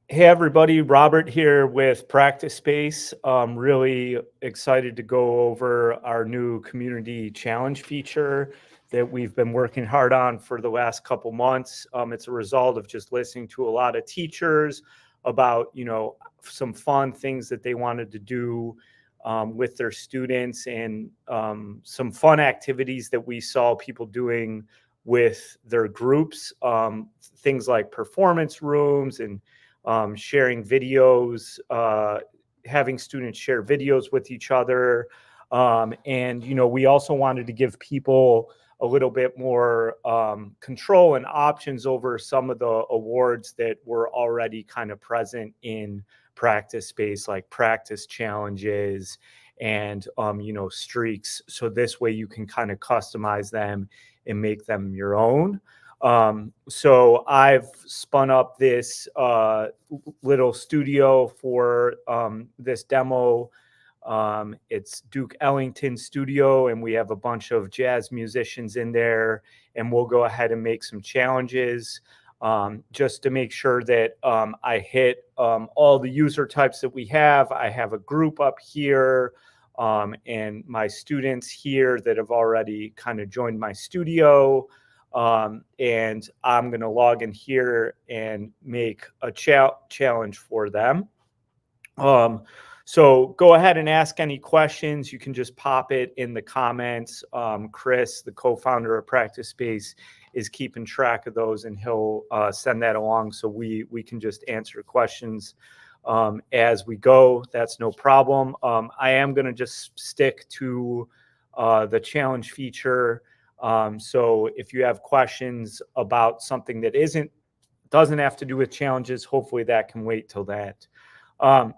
Hey everybody, Robert here with Practice Space. Really excited to go over our new community challenge feature that we've been working hard on for the last couple months. It's a result of just listening to a lot of teachers about, some fun things that they wanted to do with their students and some fun activities that we saw people doing with their groups, things like performance rooms and sharing videos, having students share videos with each other. We also wanted to give people a little bit more control and options over some of the awards that were already kind of present in Practice Space, like practice challenges and, streaks. So this way you can kind of customize them and make them your own. So I've spun up this little studio for this demo. It's Duke Ellington Studio, and we have a bunch of jazz musicians in there, and we'll go ahead and make some challenges just to make sure that I hit all the user types that we have. I have a group up here and my students here that have already kind of joined my studio. And I'm going to log in here and make a challenge for them. So go ahead and ask any questions. You can just pop it in the comments. Chris, the co-founder of Practice Space, is keeping track of those, and he'll send that along so we can just answer questions as we go. That's no problem. I am going to just stick to the challenge feature. So if you have questions about something that doesn't have to do with challenges, hopefully that can wait till that.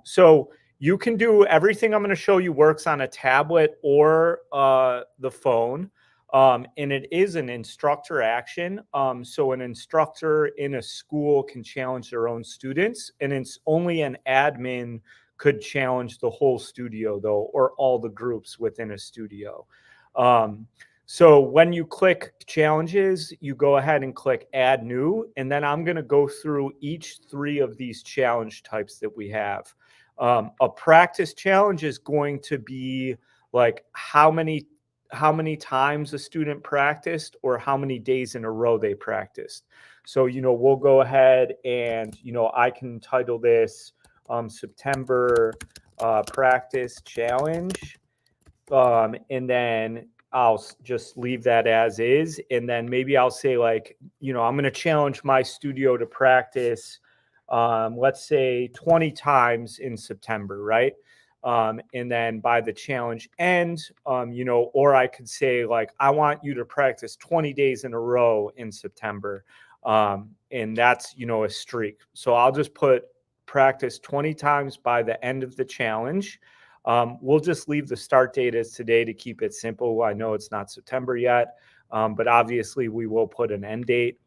So you can do everything I'm going to show you works on a tablet or the phone. And it is an instructor action. So an instructor in a school can challenge their own students, and it's only an admin could challenge the whole studio though, or all the groups within a studio. So when you click challenges, you go ahead and click add new, and then I'm going to go through each three of these challenge types that we have. A practice challenge is going to be like how many times a student practiced or how many days in a row they practiced. So, we'll go ahead and, I can title this September practice challenge. And then I'll just leave that as is. And then maybe I'll say like, I'm going to challenge my studio to practice, let's say 20 times in September, right? And then by the challenge end, or I could say like, I want you to practice 20 days in a row in September. And that's, a streak. So I'll just put practice 20 times by the end of the challenge. We'll just leave the start date as today to keep it simple. I know it's not September yet, but obviously we will put an end date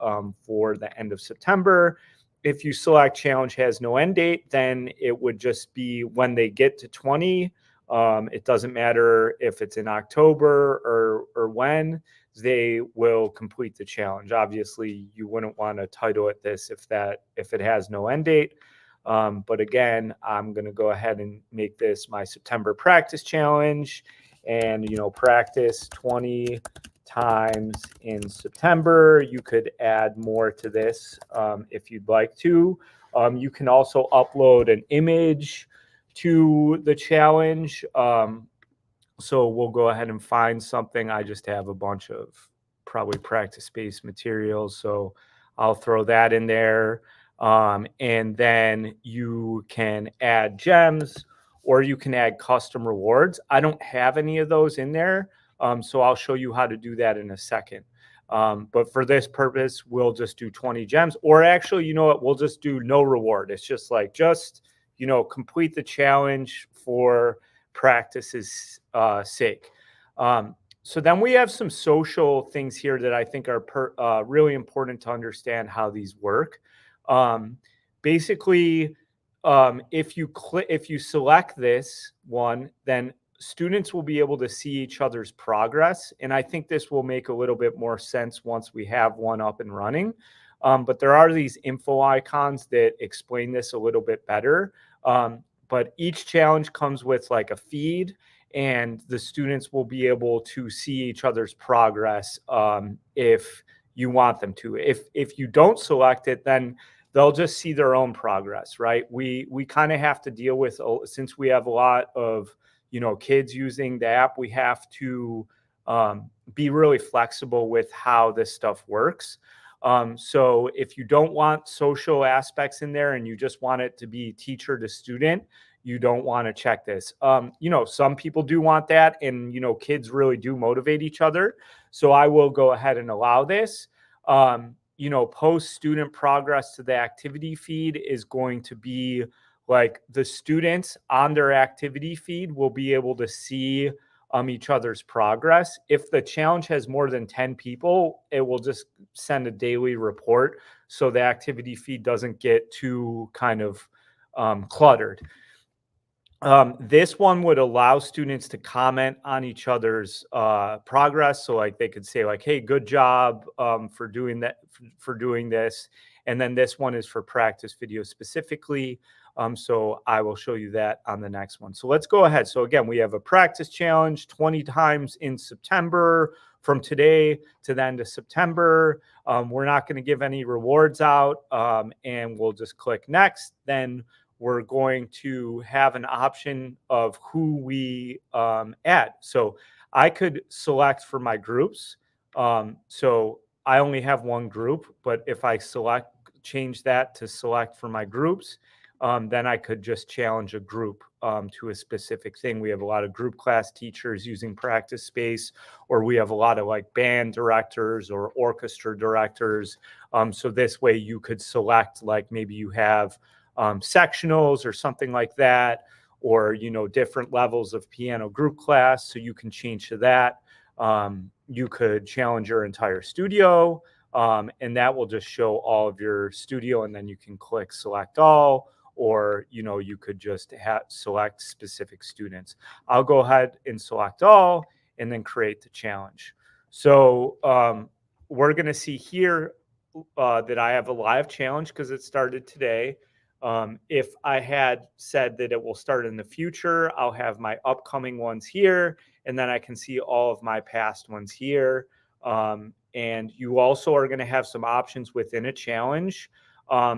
for the end of September. If you select challenge has no end date, then it would just be when they get to 20. It doesn't matter if it's in October or when they will complete the challenge. Obviously, you wouldn't want to title it this if it has no end date. But again, I'm going to go ahead and make this my September practice challenge and, practice 20 times in September. You could add more to this if you'd like to. You can also upload an image to the challenge. So we'll go ahead and find something. I just have a bunch of probably practice space materials, so I'll throw that in there. And then you can add gems or you can add custom rewards. I don't have any of those in there, so I'll show you how to do that in a second. But for this purpose, we'll just do 20 gems, or actually, you know what, we'll just do no reward. It's just like, complete the challenge for practice's sake. So then we have some social things here that I think are really important to understand how these work. Basically, if you select this one, then students will be able to see each other's progress. And I think this will make a little bit more sense once we have one up and running. But there are these info icons that explain this a little bit better. But each challenge comes with like a feed, and the students will be able to see each other's progress if you want them to. If you don't select it, then they'll just see their own progress, right? We kind of have to deal with, since we have a lot of kids using the app, we have to be really flexible with how this stuff works. So if you don't want social aspects in there and you just want it to be teacher to student, you don't want to check this. Some people do want that, and kids really do motivate each other. So I will go ahead and allow this. Post student progress to the activity feed is going to be like the students on their activity feed will be able to see each other's progress. If the challenge has more than 10 people, it will just send a daily report so the activity feed doesn't get too kind of cluttered. This one would allow students to comment on each other's progress. So like they could say like, hey, good job for doing that, for doing this. And then this one is for practice video specifically. So I will show you that on the next one. So let's go ahead. So again, we have a practice challenge 20 times in September from today to the end of September. We're not going to give any rewards out, and we'll just click next. Then we're going to have an option of who we add. So I could select for my groups. So I only have one group, but if I change that to select for my groups, then I could just challenge a group to a specific thing. We have a lot of group class teachers using practice space, or we have a lot of like band directors or orchestra directors. So this way you could select, like maybe you have sectionals or something like that, or different levels of piano group class, so you can change to that. You could challenge your entire studio, and that will just show all of your studio, and then you can click select all, or you could just select specific students. I'll go ahead and select all and then create the challenge. So we're going to see here that I have a live challenge because it started today. If I had said that it will start in the future, I'll have my upcoming ones here, and then I can see all of my past ones here. And you also are going to have some options within a challenge.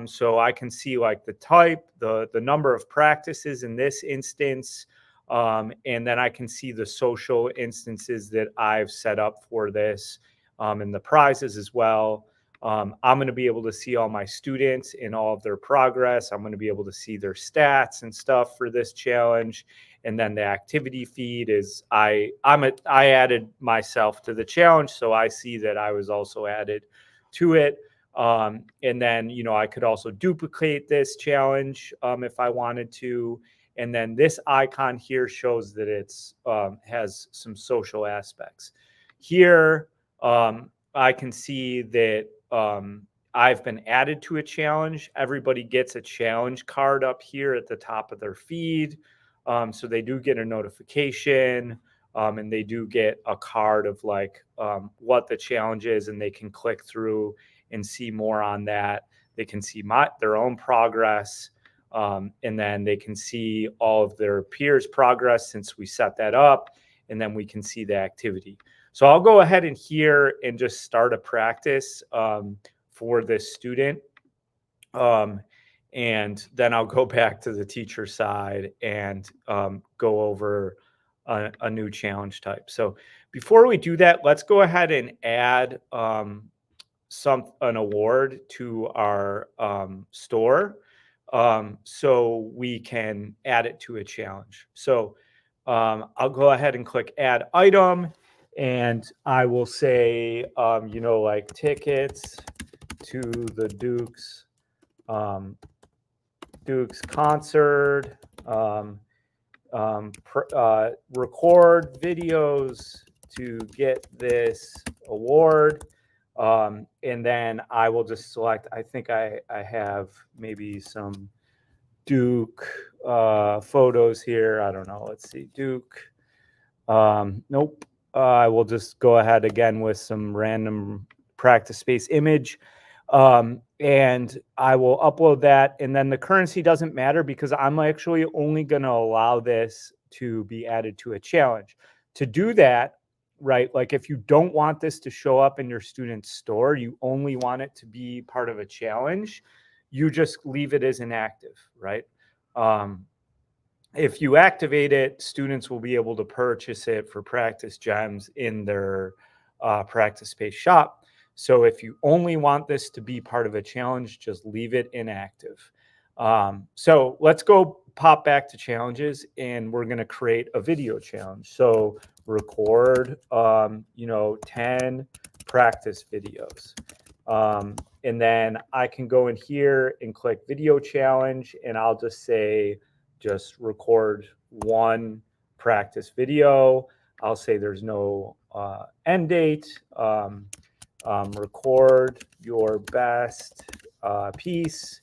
So I can see like the type, the number of practices in this instance, and then I can see the social instances that I've set up for this, and the prizes as well. I'm going to be able to see all my students and all of their progress. I'm going to be able to see their stats and stuff for this challenge. And then the activity feed is I added myself to the challenge, so I see that I was also added to it. And then I could also duplicate this challenge if I wanted to. And then this icon here shows that it's has some social aspects. Here I can see that I've been added to a challenge. Everybody gets a challenge card up here at the top of their feed. So they do get a notification, and they do get a card of like what the challenge is, and they can click through and see more on that. They can see their own progress, and then they can see all of their peers' progress since we set that up, and then we can see the activity. So I'll go ahead and here and just start a practice for this student. And then I'll go back to the teacher side and go over a new challenge type. So before we do that, let's go ahead and add an award to our store, so we can add it to a challenge. So I'll go ahead and click add item, and I will say, like tickets to the Dukes concert, record videos to get this award. And then I will just select, I think I have maybe some Duke photos here. I don't know. Let's see. Duke. Nope. I will just go ahead again with some random practice space image. And I will upload that. And then the currency doesn't matter because I'm actually only going to allow this to be added to a challenge. To do that, right? Like if you don't want this to show up in your student's store, you only want it to be part of a challenge, you just leave it as inactive, right? Um, if you activate it, students will be able to purchase it for practice gems in their practice space shop. So if you only want this to be part of a challenge, just leave it inactive. So let's go pop back to challenges, and we're going to create a video challenge. So record, 10 practice videos. And then I can go in here and click video challenge, and I'll just say, just record one practice video. I'll say there's no end date. Record your best piece,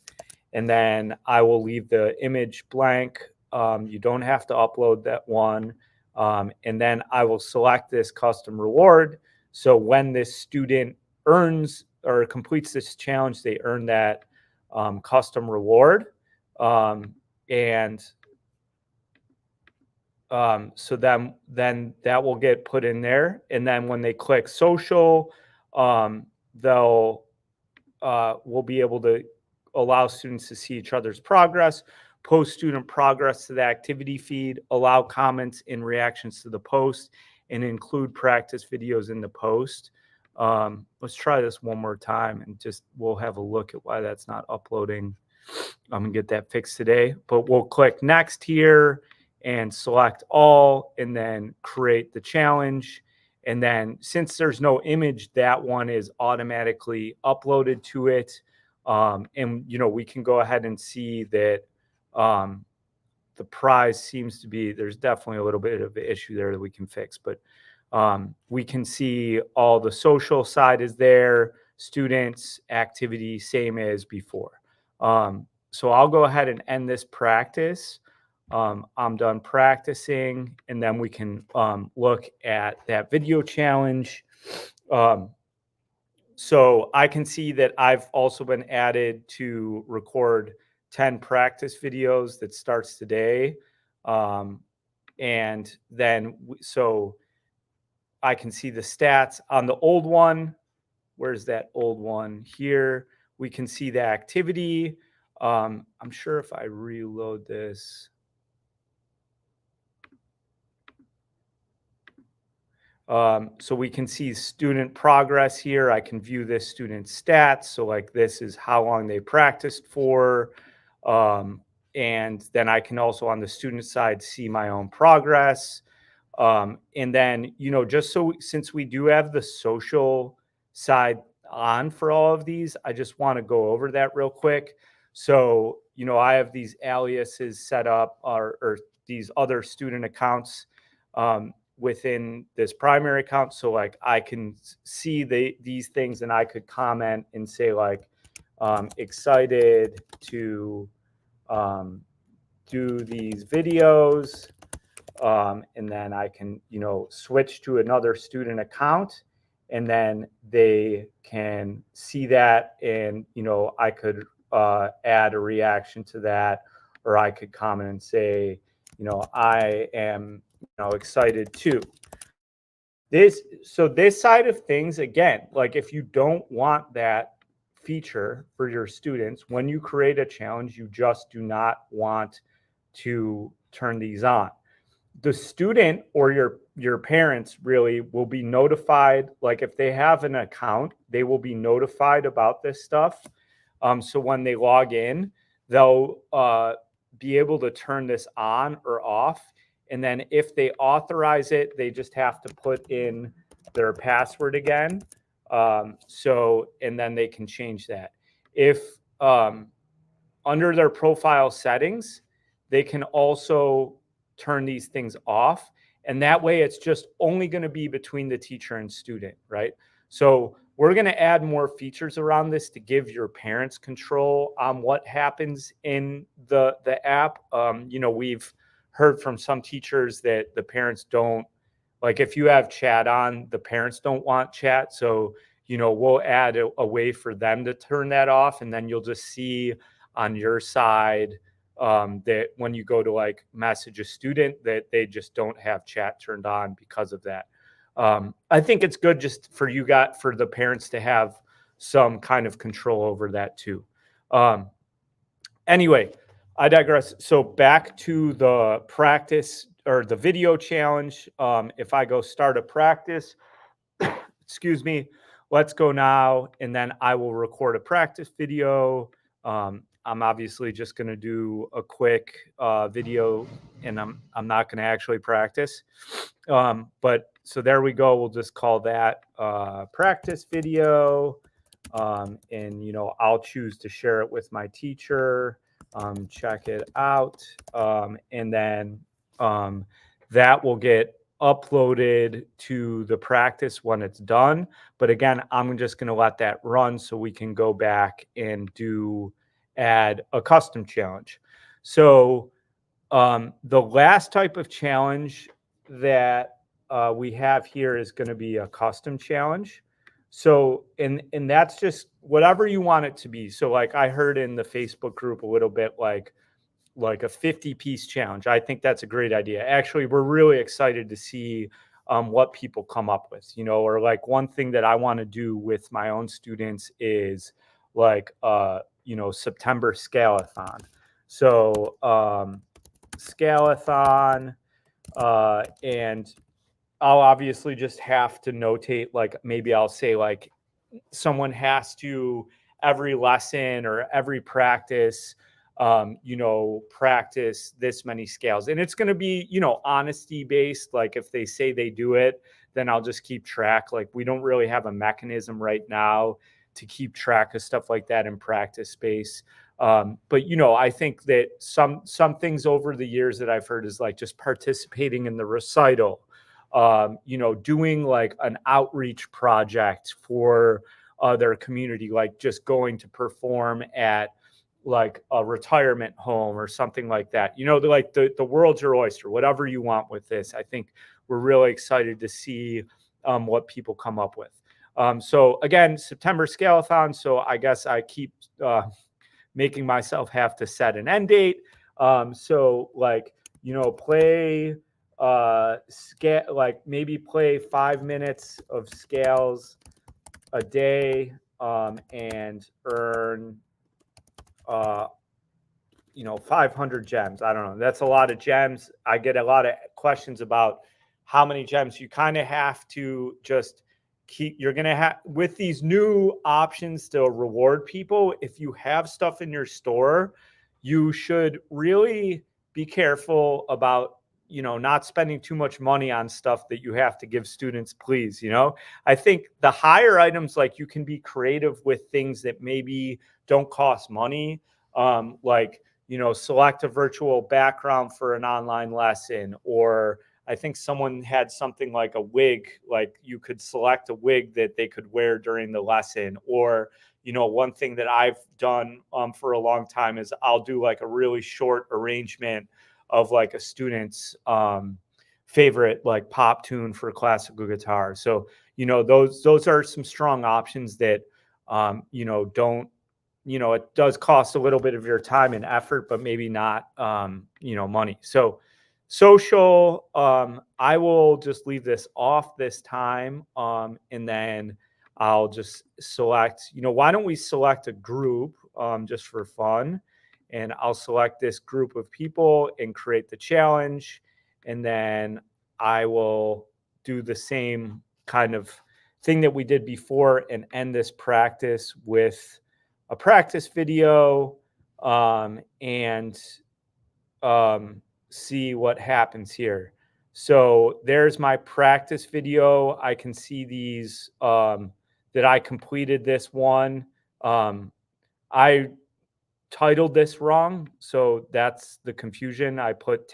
and then I will leave the image blank. You don't have to upload that one. And then I will select this custom reward. So when this student earns or completes this challenge, they earn that custom reward. And so then that will get put in there. And then when they click social, they'll we'll be able to allow students to see each other's progress, post student progress to the activity feed, allow comments and reactions to the post, and include practice videos in the post. Let's try this one more time, and just we'll have a look at why that's not uploading. I'm gonna get that fixed today, but we'll click next here and select all, and then create the challenge. And then since there's no image, that one is automatically uploaded to it. And we can go ahead and see that the prize seems to be, there's definitely a little bit of an issue there that we can fix, but we can see all the social side is there, students, activity, same as before. So I'll go ahead and end this practice. I'm done practicing, and then we can look at that video challenge. So I can see that I've also been added to record 10 practice videos that starts today. And then, so I can see the stats on the old one. Where's that old one? Here, we can see the activity. I'm sure if I reload this, so we can see student progress here. I can view this student's stats. So like this is how long they practiced for. And then I can also on the student side see my own progress. And then, just so since we do have the social side on for all of these, I just want to go over that real quick. So, I have these aliases set up or these other student accounts within this primary account. So like I can see these things, and I could comment and say like, excited to do these videos. And then I can, switch to another student account, and then they can see that. And, I could add a reaction to that, or I could comment and say, I am, excited too. So this side of things, again, like if you don't want that feature for your students, when you create a challenge, you just do not want to turn these on. The student or your parents really will be notified. Like if they have an account, they will be notified about this stuff. So when they log in, they'll be able to turn this on or off. And then if they authorize it, they just have to put in their password again. And then they can change that. If under their profile settings, they can also turn these things off. And that way it's just only going to be between the teacher and student, right? So we're going to add more features around this to give your parents control on what happens in the app. We've heard from some teachers that the parents don't, like if you have chat on, the parents don't want chat. So, we'll add a way for them to turn that off. And then you'll just see on your side that when you go to like message a student that they just don't have chat turned on because of that. I think it's good just for for the parents to have some kind of control over that too. Anyway, I digress. So back to the practice or the video challenge. If I go start a practice, excuse me, let's go now. And then I will record a practice video. I'm obviously just going to do a quick video, and I'm not going to actually practice. But so there we go. We'll just call that practice video. And, I'll choose to share it with my teacher. Check it out. And then that will get uploaded to the practice when it's done. But again, I'm just going to let that run so we can go back and add a custom challenge. So the last type of challenge that we have here is going to be a custom challenge. So, and that's just whatever you want it to be. So like I heard in the Facebook group a little bit like a 50-piece challenge. I think that's a great idea. Actually, we're really excited to see what people come up with, or like one thing that I want to do with my own students is like, September scale-a-thon. So scale-a-thon, and I'll obviously just have to notate, like maybe I'll say like someone has to every lesson or every practice, practice this many scales. And it's going to be, honesty based. Like if they say they do it, then I'll just keep track. Like we don't really have a mechanism right now to keep track of stuff like that in practice space. But I think that some things over the years that I've heard is like just participating in the recital, doing like an outreach project for their community, like just going to perform at like a retirement home or something like that. Like the world's your oyster, whatever you want with this. I think we're really excited to see what people come up with. So again, September scale-a-thon. So I guess I keep making myself have to set an end date. So like, play like maybe play 5 minutes of scales a day and earn 500 gems. I don't know. That's a lot of gems. I get a lot of questions about how many gems. You kind of have to just you're going to have, with these new options to reward people, if you have stuff in your store, you should really be careful about, not spending too much money on stuff that you have to give students, please. I think the higher items, like you can be creative with things that maybe don't cost money. Like, select a virtual background for an online lesson, or I think someone had something like a wig, like you could select a wig that they could wear during the lesson. Or, one thing that I've done for a long time is I'll do like a really short arrangement of like a student's favorite like pop tune for classical guitar. So, those are some strong options that, don't, it does cost a little bit of your time and effort, but maybe not, money. So social, I will just leave this off this time. And then I'll just select, why don't we select a group just for fun? And I'll select this group of people and create the challenge. And then I will do the same kind of thing that we did before and end this practice with a practice video, and see what happens here. So there's my practice video. I can see these, that I completed this one. I titled this wrong, so that's the confusion. I put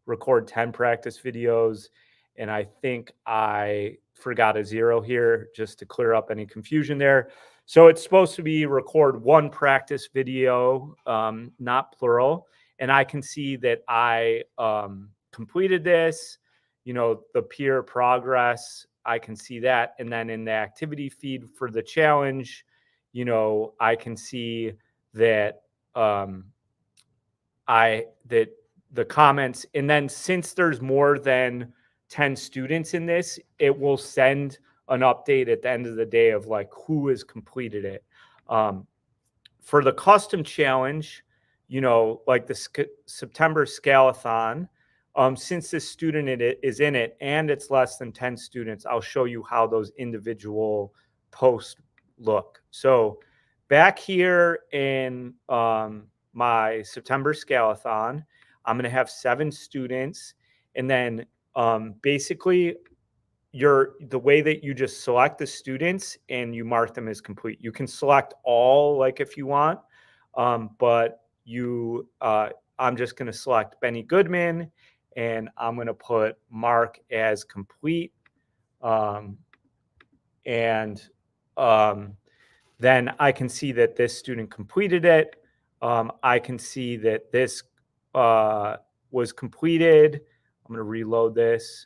record 10 practice videos, and I think I forgot a 0 here just to clear up any confusion there. So it's supposed to be record 1 practice video, not plural. And I can see that I completed this, the peer progress I can see that. And then in the activity feed for the challenge, I can see that that the comments, and then since there's more than 10 students in this, it will send an update at the end of the day of like who has completed it. For the custom challenge, like the September Scalathon, since this student is in it and it's less than 10 students, I'll show you how those individual posts look. So back here in my September Scalathon, I'm going to have 7 students. And then basically the way that you just select the students and you mark them as complete. You can select all, like if you want, but I'm just going to select Benny Goodman, and I'm going to put mark as complete. And then I can see that this student completed it. I can see that this was completed. I'm going to reload this.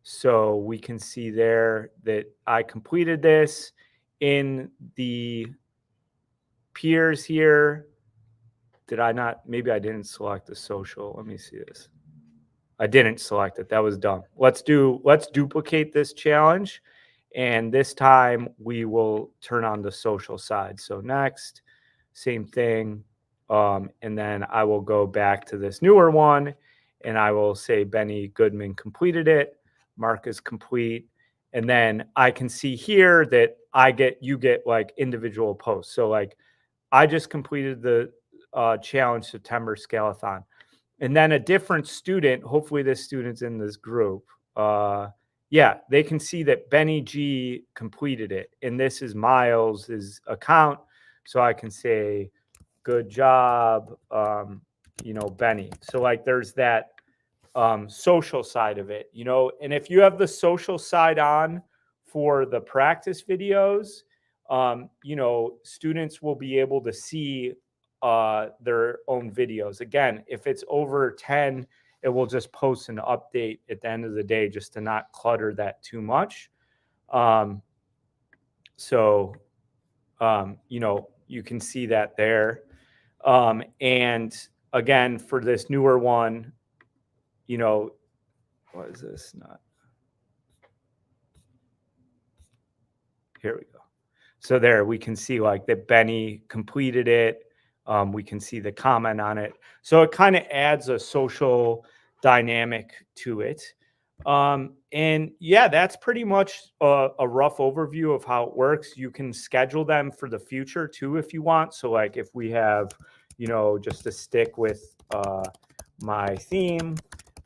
So we can see there that I completed this in the peers here. Did I not? Maybe I didn't select the social. Let me see this. I didn't select it. That was dumb. Let's duplicate this challenge. And this time we will turn on the social side. So next, same thing. And then I will go back to this newer one and I will say Benny Goodman completed it. Mark is complete. And then I can see here that you get like individual posts. So like I just completed the challenge September Scalathon. And then a different student, hopefully this student's in this group. Yeah, they can see that Benny G completed it. And this is Miles' account. So I can say, good job, Benny. So like there's that social side of it, and if you have the social side on for the practice videos, students will be able to see their own videos. Again, if it's over 10, it will just post an update at the end of the day just to not clutter that too much. So, you can see that there. And again, for this newer one, what is this? Not here we go. So there we can see like that Benny completed it. We can see the comment on it. So it kind of adds a social dynamic to it. And yeah, that's pretty much a rough overview of how it works. You can schedule them for the future too if you want. So like if we have, just to stick with my theme,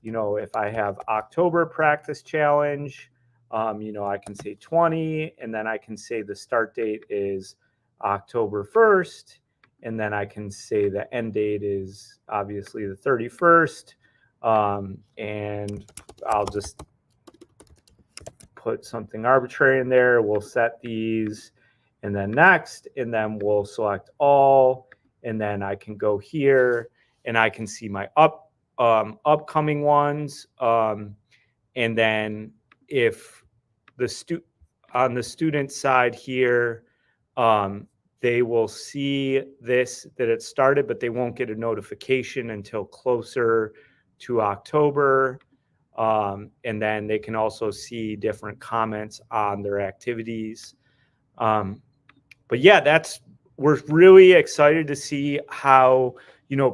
if I have October practice challenge, I can say 20, and then I can say the start date is October 1st, and then I can say the end date is obviously the 31st, and I'll just put something arbitrary in there. We'll set these, and then next, and then we'll select all, and then I can go here, and I can see my upcoming ones, and then if on the student side here, they will see this, that it started, but they won't get a notification until closer to October. And then they can also see different comments on their activities. But yeah, we're really excited to see how,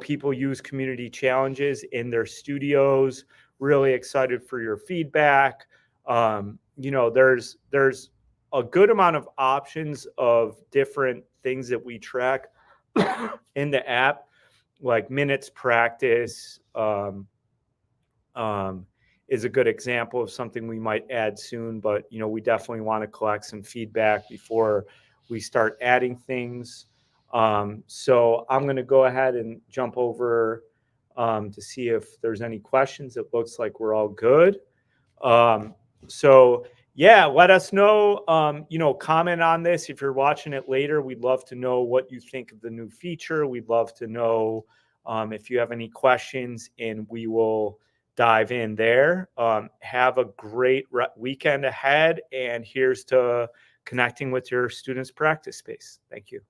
people use community challenges in their studios. Really excited for your feedback. There's a good amount of options of different things that we track in the app, like minutes practice is a good example of something we might add soon. But we definitely want to collect some feedback before we start adding things. So I'm going to go ahead and jump over to see if there's any questions. It looks like we're all good. So yeah, let us know, comment on this. If you're watching it later, we'd love to know what you think of the new feature. We'd love to know if you have any questions, and we will dive in there. Have a great weekend ahead, and here's to connecting with your students' practice space. Thank you.